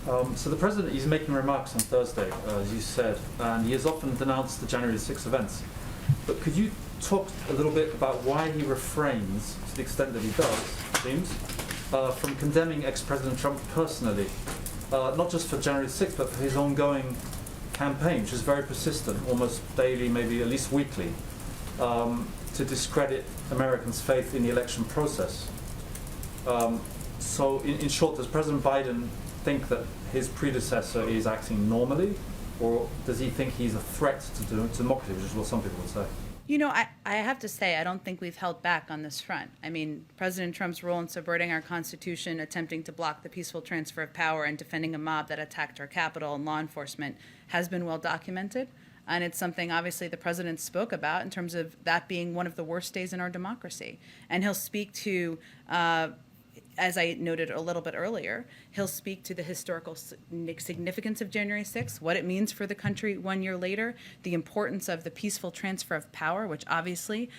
So the president, he's making remarks on Thursday, as you said, and he has often denounced the January 6 events. But could you talk a little bit about why he refrains, to the extent that he does, it seems, from condemning ex-President Trump personally, not just for January 6th, but for his ongoing campaign, which is very persistent, almost daily, maybe at least weekly, to discredit Americans' faith in the election process. So in short, does President Biden think that his predecessor is acting normally, or does he think he's a threat to democracy, which is what some people would say? You know, I have to say, I don't think we've held back on this front. I mean, President Trump's role in subverting our Constitution, attempting to block the peaceful transfer of power, and defending a mob that attacked our Capitol and law enforcement has been well documented. And it's something, obviously, the president spoke about in terms of that being one of the worst days in our democracy. And he'll speak to, as I noted a little bit earlier, he'll speak to the historical significance of January 6th, what it means for the country 1 year later, the importance of the peaceful transfer of power, which obviously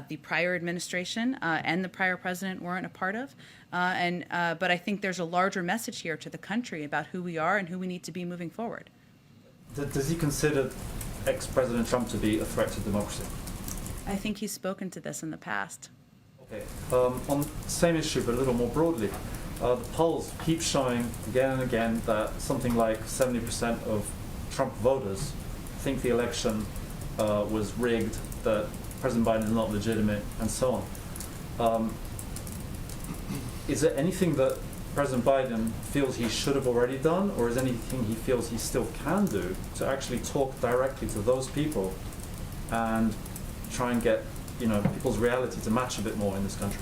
the prior administration and the prior president weren't a part of. But I think there's a larger message here to the country about who we are and who we need to be moving forward. Does he consider ex-President Trump to be a threat to democracy? I think he's spoken to this in the past. Okay. On the same issue, but a little more broadly, the polls keep showing again and again that something like 70% of Trump voters think the election was rigged, that President Biden is not legitimate, and so on. Is there anything that President Biden feels he should have already done, or is anything he feels he still can do to actually talk directly to those people and try and get people's reality to match a bit more in this country?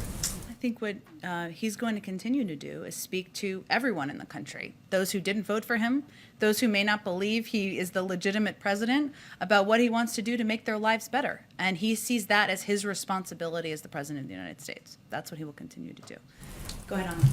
I think what he's going to continue to do is speak to everyone in the country, those who didn't vote for him, those who may not believe he is the legitimate president, about what he wants to do to make their lives better. And he sees that as his responsibility as the president of the United States. That's what he will continue to do. Go ahead, Anna.